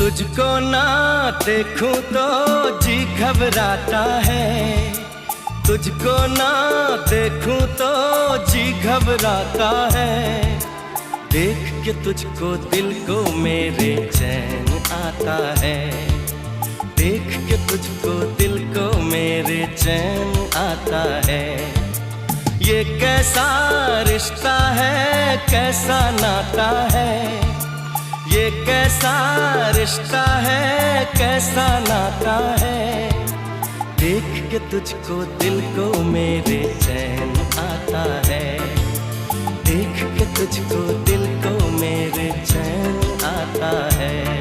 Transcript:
तुझको ना देखूं तो जी घबराता है, तुझको ना देखूं तो जी घबराता है। देख के तुझको दिल को मेरे चैन आता है, देख के तुझको दिल को मेरे चैन आता है। ये कैसा रिश्ता है, कैसा नाता है, ये कैसा रिश्ता है, कैसा नाता है। देख के तुझको दिल को मेरे चैन आता है, देख के तुझको दिल को मेरे चैन आता है।